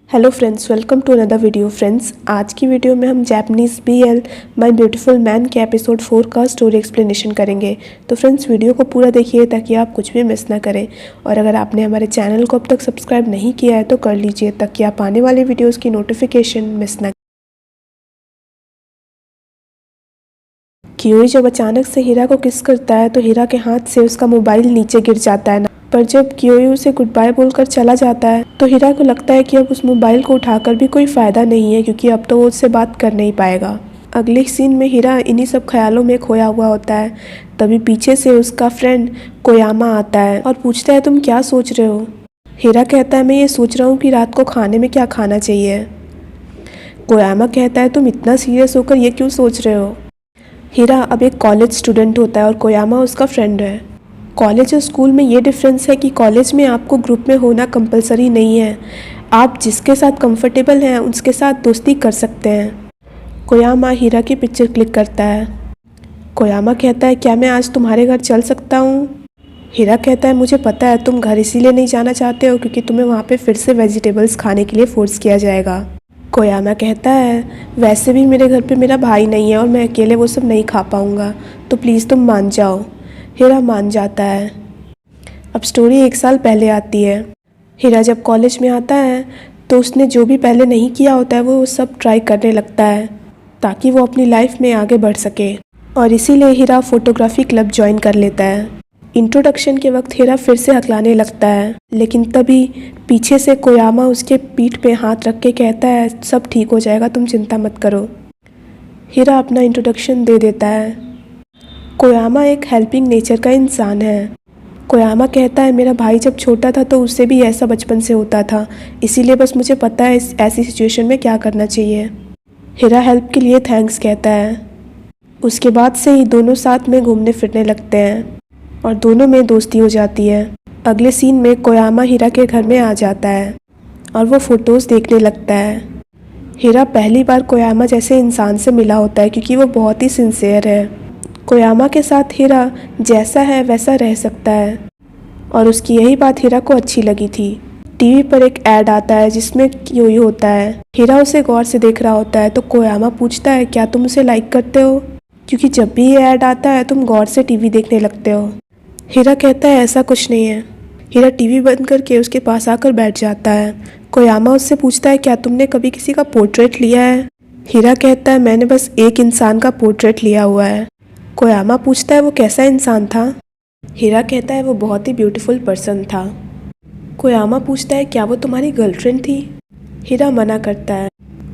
Hello friends, welcome to another video. Friends, आज की video में हम Japanese BL my beautiful man के एपिसोड 4 का स्टोरी एक्सप्लेनेशन करेंगे। तो फ्रेंड्स, वीडियो को पूरा देखिए ताकि आप कुछ भी मिस ना करें। और अगर आपने हमारे चैनल को अब तक सब्सक्राइब नहीं किया है तो कर लीजिए ताकि आप आने वाले वीडियोज़ की नोटिफिकेशन मिस ना। कियोई जब अचानक से हीरा को किस करता है तो हीरा के हाथ से उसका मोबाइल नीचे गिर जाता है। पर जब कियोई उसे गुड बाय बोलकर चला जाता है तो हीरा को लगता है कि अब उस मोबाइल को उठाकर भी कोई फ़ायदा नहीं है, क्योंकि अब तो वो उससे बात कर नहीं पाएगा। अगले सीन में हीरा इन्हीं सब ख्यालों में खोया हुआ होता है। तभी पीछे से उसका फ्रेंड कोयामा आता है और पूछता है, तुम क्या सोच रहे हो? हीरा कहता है, मैं ये सोच रहा हूँ कि रात को खाने में क्या खाना चाहिए। कोयामा कहता है, तुम इतना सीरियस होकर ये क्यों सोच रहे हो? हीरा अब एक कॉलेज स्टूडेंट होता है और कोयामा उसका फ्रेंड है। कॉलेज और स्कूल में ये डिफरेंस है कि कॉलेज में आपको ग्रुप में होना कंपलसरी नहीं है। आप जिसके साथ कंफर्टेबल हैं उसके साथ दोस्ती कर सकते हैं। कोयामा हीरा की पिक्चर क्लिक करता है। कोयामा कहता है, क्या मैं आज तुम्हारे घर चल सकता हूँ? हीरा कहता है, मुझे पता है तुम घर इसीलिए नहीं जाना चाहते हो क्योंकि तुम्हें वहाँ पे फिर से वेजिटेबल्स खाने के लिए फोर्स किया जाएगा। कोयामा कहता है, वैसे भी मेरे घर पे मेरा भाई नहीं है और मैं अकेले वो सब नहीं खा पाऊँगा, तो प्लीज़ तुम मान जाओ। हीरा मान जाता है। अब स्टोरी 1 साल पहले आती है। हीरा जब कॉलेज में आता है तो उसने जो भी पहले नहीं किया होता है वो सब ट्राई करने लगता है ताकि वो अपनी लाइफ में आगे बढ़ सके, और इसीलिए हीरा फोटोग्राफी क्लब ज्वाइन कर लेता है। इंट्रोडक्शन के वक्त हीरा फिर से हकलाने लगता है, लेकिन तभी पीछे से कोयामा उसके पीठ पे हाथ रख के कहता है, सब ठीक हो जाएगा, तुम चिंता मत करो। हीरा अपना इंट्रोडक्शन दे देता है। कोयामा एक हेल्पिंग नेचर का इंसान है। कोयामा कहता है, मेरा भाई जब छोटा था तो उससे भी ऐसा बचपन से होता था, इसीलिए बस मुझे पता है इस ऐसी सिचुएशन में क्या करना चाहिए। हीरा हेल्प के लिए थैंक्स कहता है। उसके बाद से ही दोनों साथ में घूमने फिरने लगते हैं और दोनों में दोस्ती हो जाती है। अगले सीन में कोयामा हीरा के घर में आ जाता है और वो फ़ोटोज़ देखने लगता है। हीरा पहली बार कोयामा जैसे इंसान से मिला होता है क्योंकि वो बहुत ही सिंसियर है। कोयामा के साथ हीरा जैसा है वैसा रह सकता है और उसकी यही बात हीरा को अच्छी लगी थी। टीवी पर एक ऐड आता है जिसमें कियोई होता है। हीरा उसे गौर से देख रहा होता है तो कोयामा पूछता है, क्या तुम उसे लाइक करते हो? क्योंकि जब भी ये ऐड आता है तुम गौर से टीवी देखने लगते हो। हीरा कहता है, ऐसा कुछ नहीं है। हीरा टीवी बंद करके उसके पास आकर बैठ जाता है। कोयामा उससे पूछता है, क्या तुमने कभी किसी का पोर्ट्रेट लिया है? हीरा कहता है, मैंने बस एक इंसान का पोर्ट्रेट लिया हुआ है। कोयामा पूछता है, वो कैसा इंसान था? हीरा कहता है, वो बहुत ही ब्यूटीफुल पर्सन था। कोयामा पूछता है, क्या वो तुम्हारी गर्लफ्रेंड थी? हीरा मना करता है।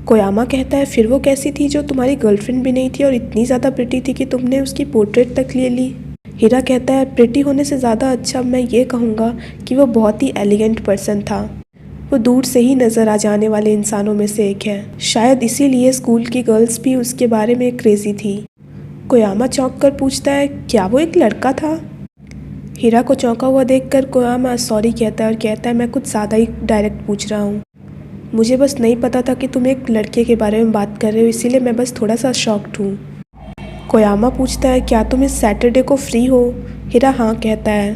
कोयामा कहता है, फिर वो कैसी थी जो तुम्हारी गर्लफ्रेंड भी नहीं थी और इतनी ज़्यादा प्रिटी थी कि तुमने उसकी पोर्ट्रेट तक ले ली? हीरा कहता है, प्रिटी होने से ज़्यादा अच्छा मैं ये कहूँगा कि वो बहुत ही एलिगेंट पर्सन था। वो दूर से ही नज़र आ जाने वाले इंसानों में से एक है। शायद इसीलिए स्कूल की गर्ल्स भी उसके बारे में क्रेजी थी। कोयामा चौंक कर पूछता है, क्या वो एक लड़का था? हीरा को चौंका हुआ देखकर कोयामा सॉरी कहता है और कहता है, मैं कुछ ज़्यादा ही डायरेक्ट पूछ रहा हूँ। मुझे बस नहीं पता था कि तुम एक लड़के के बारे में बात कर रहे हो, इसीलिए मैं बस थोड़ा सा शॉक्ड हूँ। कोयामा पूछता है, क्या तुम इस सैटरडे को फ्री हो? हीरा हाँ कहता है।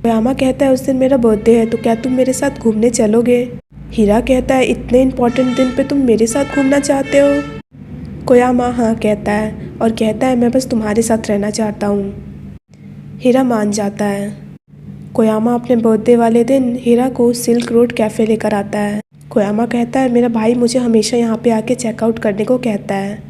कोयामा कहता है, उस दिन मेरा बर्थडे है, तो क्या तुम मेरे साथ घूमने चलोगे? हीरा कहता है, इतने इम्पोर्टेंट दिन पे तुम मेरे साथ घूमना चाहते हो? कोयामा हाँ कहता है और कहता है, मैं बस तुम्हारे साथ रहना चाहता हूँ। हीरा मान जाता है। कोयामा अपने बर्थडे वाले दिन हीरा को सिल्क रोड कैफ़े लेकर आता है। कोयामा कहता है, मेरा भाई मुझे हमेशा यहाँ पे आके चेकआउट करने को कहता है।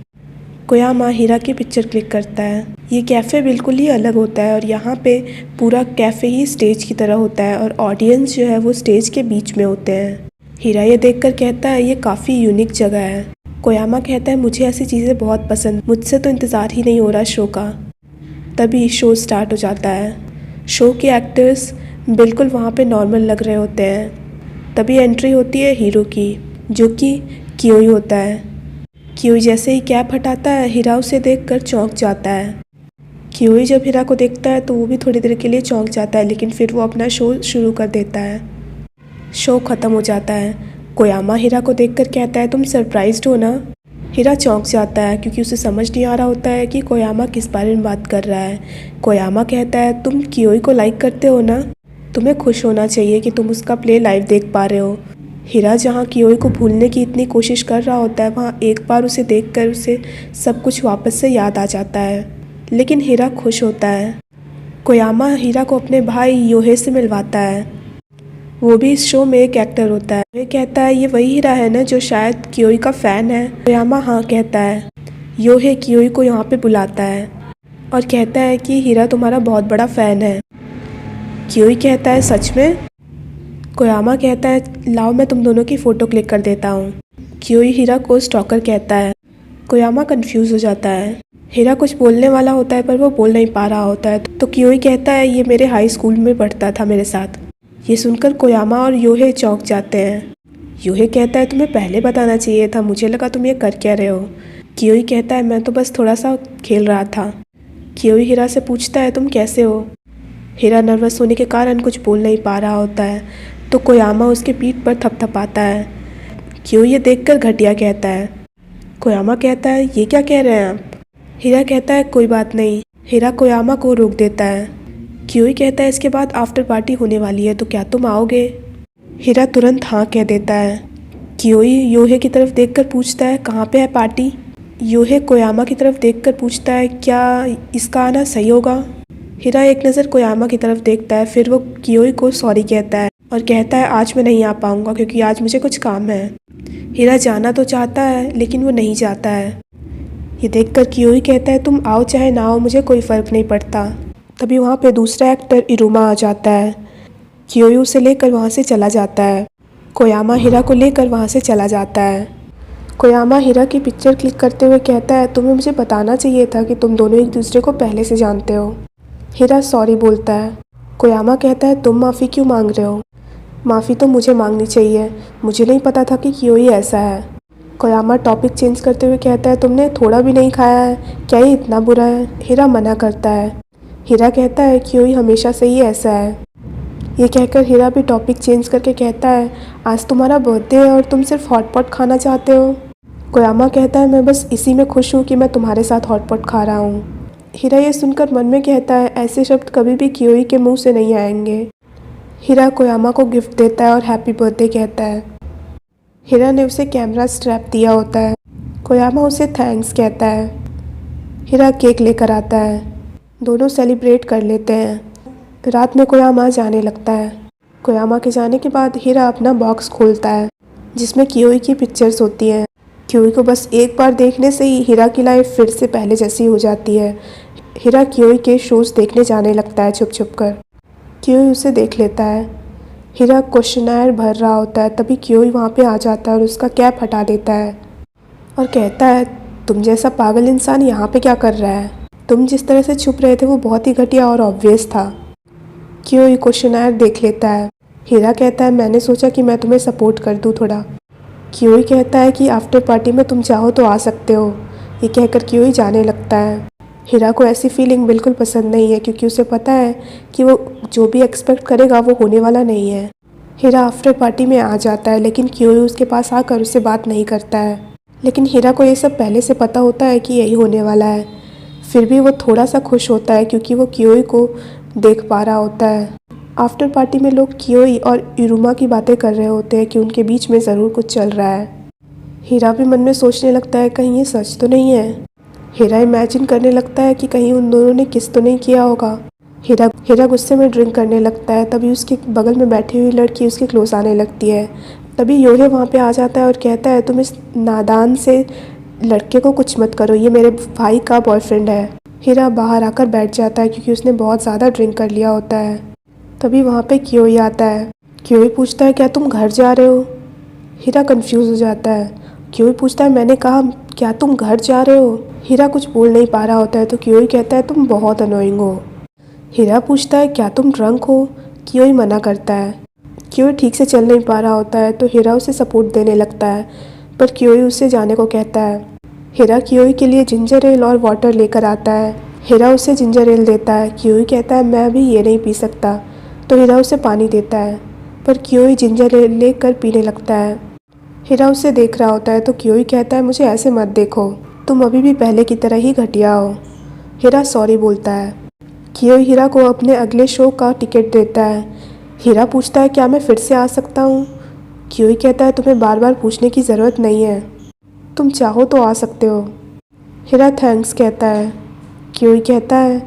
कोयामा हीरा की पिक्चर क्लिक करता है। ये कैफ़े बिल्कुल ही अलग होता है और यहाँ पे पूरा कैफ़े ही स्टेज की तरह होता है और ऑडियंस जो है वो स्टेज के बीच में होते हैं। हीरा ये देखकर कहता है, ये काफ़ी यूनिक जगह है। कोयामा कहता है, मुझे ऐसी चीज़ें बहुत पसंद, मुझसे तो इंतज़ार ही नहीं हो रहा शो का। तभी शो स्टार्ट हो जाता है। शो के एक्टर्स बिल्कुल वहाँ पे नॉर्मल लग रहे होते हैं। तभी एंट्री होती है हीरो की, जो कि कियोई होता है। कियोई जैसे ही कैप हटाता है हीरा उसे देखकर चौंक जाता है। कियोई जब हीरा को देखता है तो वो भी थोड़ी देर के लिए चौंक जाता है, लेकिन फिर वो अपना शो शुरू कर देता है। शो ख़त्म हो जाता है। कोयामा हीरा को देखकर कहता है, तुम सरप्राइज्ड हो ना? हीरा चौंक जाता है क्योंकि उसे समझ नहीं आ रहा होता है कि कोयामा किस बारे में बात कर रहा है। कोयामा कहता है, तुम कियोई को लाइक करते हो ना? तुम्हें खुश होना चाहिए कि तुम उसका प्ले लाइव देख पा रहे हो। हीरा जहाँ कियोई को भूलने की इतनी कोशिश कर रहा होता है, वहाँ एक बार उसे देखकर उसे सब कुछ वापस से याद आ जाता है। लेकिन हीरा खुश होता है। कोयामा हीरा को अपने भाई योहे से मिलवाता है। वो भी इस शो में एक एक्टर होता है। योहे कहता है ये वही हीरा है ना जो शायद कियोई का फ़ैन है। कोयामा हाँ कहता है। योहे कियोई को यहाँ पे बुलाता है और कहता है कि हीरा तुम्हारा बहुत बड़ा फ़ैन है। कियोई कहता है सच में? कोयामा कहता है लाओ मैं तुम दोनों की फ़ोटो क्लिक कर देता हूँ। कियोई हीरा को स्टॉकर कहता है। कोयामा कंफ्यूज हो जाता है। हीरा कुछ बोलने वाला होता है पर वो बोल नहीं पा रहा होता है, तो कियोई कहता है ये मेरे हाई स्कूल में पढ़ता था मेरे साथ। ये सुनकर कोयामा और योहे चौंक जाते हैं। योहे कहता है तुम्हें पहले बताना चाहिए था, मुझे लगा तुम ये कर क्या रहे हो। कियोई कहता है मैं तो बस थोड़ा सा खेल रहा था। कियोई हीरा से पूछता है तुम कैसे हो। हीरा नर्वस होने के कारण कुछ बोल नहीं पा रहा होता है, तो कोयामा उसके पीठ पर थपथपाता है। कियोई ये देखकर घटिया कहता है। कोयामा कहता है ये क्या कह रहे हैं आप। हीरा कहता है कोई बात नहीं। हीरा कोयामा को रोक देता है। कियोई कहता है इसके बाद आफ्टर पार्टी होने वाली है तो क्या तुम आओगे। हीरा तुरंत हाँ कह देता है। कियोई योहे की तरफ देखकर पूछता है कहाँ पे है पार्टी। योहे कोयामा की तरफ देखकर पूछता है क्या इसका आना सही होगा। हीरा एक नज़र कोयामा की तरफ देखता है, फिर वो कियोई को सॉरी कहता है और कहता है आज मैं नहीं आ पाऊँगा क्योंकि आज मुझे कुछ काम है। हीरा जाना तो चाहता है लेकिन वो नहीं जाता है। ये देखकर कियोई कहता है तुम आओ चाहे ना आओ मुझे कोई फ़र्क नहीं पड़ता। तभी वहाँ पे दूसरा एक्टर इरुमा आ जाता है। कियोई उसे लेकर वहाँ से चला जाता है। कोयामा हीरा को लेकर वहाँ से चला जाता है। कोयामा हीरा की पिक्चर क्लिक करते हुए कहता है तुम्हें मुझे बताना चाहिए था कि तुम दोनों एक दूसरे को पहले से जानते हो। हीरा सॉरी बोलता है। कोयामा कहता है तुम माफ़ी क्यों मांग रहे हो। माफ़ी तो मुझे मांगनी चाहिए, मुझे नहीं पता था कि कियोई ऐसा है। कोयामा टॉपिक चेंज करते हुए कहता है तुमने थोड़ा भी नहीं खाया है, क्या ये इतना बुरा है। हीरा मना करता है। हीरा कहता है कियोई हमेशा से ही ऐसा है। ये कहकर हीरा भी टॉपिक चेंज करके कहता है आज तुम्हारा बर्थडे है और तुम सिर्फ हॉटपॉट खाना चाहते हो। कोयामा कहता है मैं बस इसी में खुश हूँ कि मैं तुम्हारे साथ हॉटपॉट खा रहा हूँ। हीरा ये सुनकर मन में कहता है ऐसे शब्द कभी भी कियोई के मुंह से नहीं आएंगे। हीरा कोयामा को गिफ्ट देता है और हैप्पी बर्थडे कहता है। हीरा ने उसे कैमरा स्ट्रैप दिया होता है। कोयामा उसे थैंक्स कहता है। हीरा केक लेकर आता है। दोनों सेलिब्रेट कर लेते हैं। रात में कोयामा जाने लगता है। कोयामा के जाने के बाद हीरा अपना बॉक्स खोलता है जिसमें कियोई की पिक्चर्स होती हैं। कियोई को बस एक बार देखने से ही हीरा की लाइफ फिर से पहले जैसी हो जाती है। हीरा कियोई के शोज़ देखने जाने लगता है छुप छुप कर। कियोई उसे देख लेता है। हीरा क्वेश्चनर भर रहा होता है, तभी कियोई वहाँ पे आ जाता है और उसका कैप हटा देता है और कहता है तुम जैसा पागल इंसान यहाँ पे क्या कर रहा है। तुम जिस तरह से छुप रहे थे वो बहुत ही घटिया और ऑब्वियस था। कियोई क्वेश्चनर देख लेता है। हीरा कहता है मैंने सोचा कि मैं तुम्हें सपोर्ट कर दूँ थोड़ा। कियोई कहता है कि आफ्टर पार्टी में तुम चाहो तो आ सकते हो। ये कहकर कियोई जाने लगता है। हीरा को ऐसी फीलिंग बिल्कुल पसंद नहीं है क्योंकि उसे पता है कि वो जो भी एक्सपेक्ट करेगा वो होने वाला नहीं है। हीरा आफ्टर पार्टी में आ जाता है लेकिन कियोई उसके पास आकर उससे बात नहीं करता है। लेकिन हीरा को ये सब पहले से पता होता है कि यही होने वाला है। फिर भी वो थोड़ा सा खुश होता है क्योंकि वो कियोई को देख पा रहा होता है। आफ्टर पार्टी में लोग कियोई और इरुमा की बातें कर रहे होते हैं कि उनके बीच में ज़रूर कुछ चल रहा है। हीरा भी मन में सोचने लगता है कहीं ये सच तो नहीं है। हीरा इमेजिन करने लगता है कि कहीं उन दोनों ने किस तो नहीं किया होगा। हीरा गुस्से में ड्रिंक करने लगता है, तभी उसके बगल में बैठी हुई लड़की उसके क्लोज आने लगती है। तभी योहे वहाँ पे आ जाता है और कहता है तुम इस नादान से लड़के को कुछ मत करो, ये मेरे भाई का बॉयफ्रेंड है। हीरा बाहर आकर बैठ जाता है क्योंकि उसने बहुत ज़्यादा ड्रिंक कर लिया होता है। तभी वहाँ पे कियोई आता है। कियोई पूछता है क्या तुम घर जा रहे हो। हीरा कंफ्यूज हो जाता है। कियोई पूछता है मैंने कहा क्या तुम घर जा रहे हो। हीरा कुछ बोल नहीं पा रहा होता है, तो कियोई कहता है तुम बहुत अनोइंग हो। हीरा पूछता है क्या तुम ड्रंक हो। कियोई मना करता है। कियोई ठीक से चल नहीं पा रहा होता है, तो हीरा उसे सपोर्ट देने लगता है, पर कियोई उससे जाने को कहता है। हीरा कियोई के लिए जिंजर एल और वाटर लेकर आता है। हीरा उसे जिंजर एल देता है। कियोई कहता है मैं अभी ये नहीं पी सकता, तो हीरा उसे पानी देता है, पर कियोई जिंजर एल लेकर पीने लगता है। हीरा उसे देख रहा होता है, तो कियोई कहता है मुझे ऐसे मत देखो, तुम अभी भी पहले की तरह ही घटिया हो। हीरा सॉरी बोलता है। कियोई हीरा को अपने अगले शो का टिकट देता है। हीरा पूछता है क्या मैं फिर से आ सकता हूँ। क्योई कहता है तुम्हें बार बार पूछने की ज़रूरत नहीं है, तुम चाहो तो आ सकते हो। हीरा थैंक्स कहता है। क्योई कहता है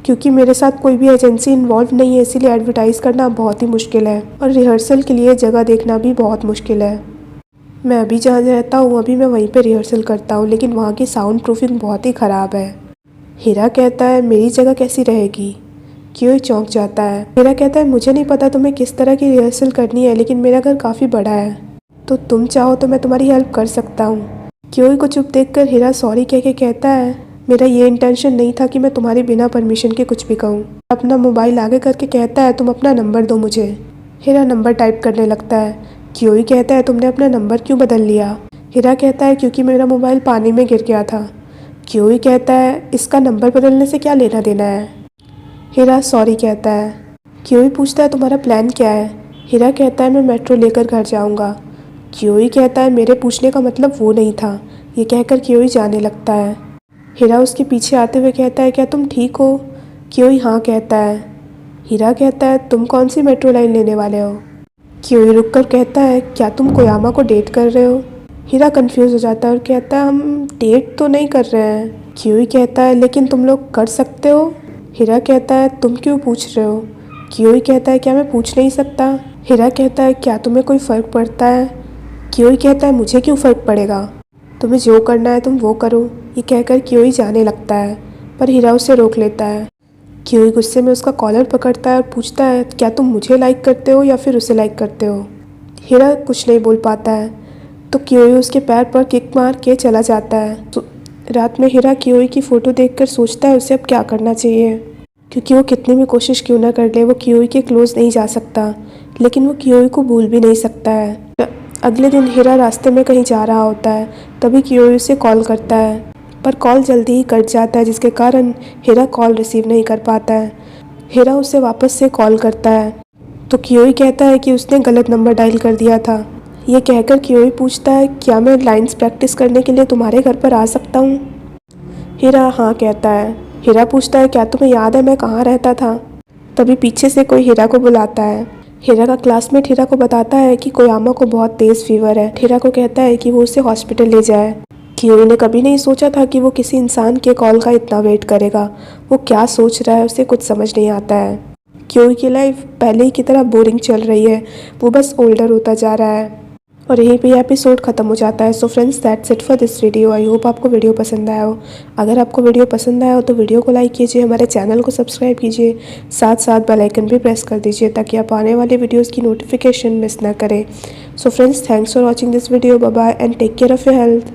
क्योंकि मेरे साथ कोई भी एजेंसी इन्वॉल्व नहीं है, इसीलिए एडवर्टाइज़ करना बहुत ही मुश्किल है और रिहर्सल के लिए जगह देखना भी बहुत मुश्किल है। मैं अभी जहाँ रहता हूँ अभी मैं वहीं पे रिहर्सल करता हूँ, लेकिन वहाँ की साउंड प्रूफिंग बहुत ही ख़राब है। हीरा कहता है मेरी जगह कैसी रहेगी। क्योई चौंक जाता है। हीरा कहता है मुझे नहीं पता तुम्हें किस तरह की रिहर्सल करनी है, लेकिन मेरा घर काफ़ी बड़ा है, तो तुम चाहो तो मैं तुम्हारी हेल्प कर सकता हूँ। क्योई को चुप देखकर हीरा सॉरी कह के कहता है मेरा ये इंटेंशन नहीं था कि मैं तुम्हारी बिना परमिशन के कुछ भी कहूँ। अपना मोबाइल आगे करके कहता है तुम अपना नंबर दो मुझे। हीरा नंबर टाइप करने लगता है। क्योई कहता है तुमने अपना नंबर क्यों बदल लिया। हीरा कहता है क्योंकि मेरा मोबाइल पानी में गिर गया था। क्योई कहता है इसका नंबर बदलने से क्या लेना देना है। हीरा सॉरी कहता है। क्योई पूछता है तुम्हारा प्लान क्या है। हीरा कहता है मैं मेट्रो लेकर घर जाऊंगा। क्योई कहता है मेरे पूछने का मतलब वो नहीं था। ये कहकर क्योई जाने लगता है। हीरा उसके पीछे आते हुए कहता है क्या तुम ठीक हो। क्योई हाँ कहता है। हीरा कहता है तुम कौन सी मेट्रो लाइन लेने वाले हो। क्योई रुककर कहता है क्या तुम कोयामा को डेट कर रहे हो। हीरा कंफ्यूज हो जाता है और कहता है हम डेट तो नहीं कर रहे हैं। क्योई कहता है लेकिन तुम लोग कर सकते हो। हीरा कहता है तुम क्यों पूछ रहे हो। क्योई कहता है क्या मैं पूछ नहीं सकता। हीरा कहता है क्या तुम्हें कोई फ़र्क पड़ता है। क्योई कहता है मुझे क्यों फ़र्क पड़ेगा, तुम्हें जो करना है तुम वो करो। ये कहकर क्योई जाने लगता है, पर हीरा उसे रोक लेता है। क्योई गुस्से में उसका कॉलर पकड़ता है और पूछता है क्या तुम मुझे लाइक करते हो या फिर उसे लाइक करते हो। हीरा कुछ नहीं बोल पाता है, तो क्योई उसके पैर पर किक मार के चला जाता है। तो रात में हीरा क्योई की फ़ोटो देखकर सोचता है उसे अब क्या करना चाहिए, क्योंकि वो कितनी भी कोशिश क्यों ना कर ले वो क्योई के क्लोज नहीं जा सकता, लेकिन वो क्योई को भूल भी नहीं सकता है। अगले दिन हीरा रास्ते में कहीं जा रहा होता है, तभी क्योई उसे कॉल करता है, पर कॉल जल्दी ही कट जाता है, जिसके कारण हीरा कॉल रिसीव नहीं कर पाता है। हीरा उसे वापस से कॉल करता है, तो क्योई कहता है कि उसने गलत नंबर डायल कर दिया था। ये कहकर क्योई पूछता है क्या मैं लाइंस प्रैक्टिस करने के लिए तुम्हारे घर पर आ सकता हूँ। हीरा हाँ कहता है। हीरा पूछता है क्या तुम्हें याद है मैं कहाँ रहता था। तभी पीछे से कोई हीरा को बुलाता है। हीरा का क्लासमेट हीरा को बताता है कि कोयामा को बहुत तेज़ फीवर है। हीरा को कहता है कि वो उसे हॉस्पिटल ले जाए। क्योई ने कभी नहीं सोचा था कि वो किसी इंसान के कॉल का इतना वेट करेगा। वो क्या सोच रहा है उसे कुछ समझ नहीं आता है। क्योई की लाइफ पहले ही की तरह बोरिंग चल रही है, वो बस ओल्डर होता जा रहा है। और यहीं पे एपिसोड ख़त्म हो जाता है। So friends that's it for this video. I hope आपको वीडियो पसंद आया हो। अगर आपको वीडियो पसंद आया हो तो वीडियो को लाइक कीजिए, हमारे चैनल को सब्सक्राइब कीजिए, साथ साथ बेल आइकन भी प्रेस कर दीजिए ताकि आप आने वाले वीडियोज़ की नोटिफिकेशन मिस ना करें। So friends thanks for watching this video. Bye bye and take care of your health.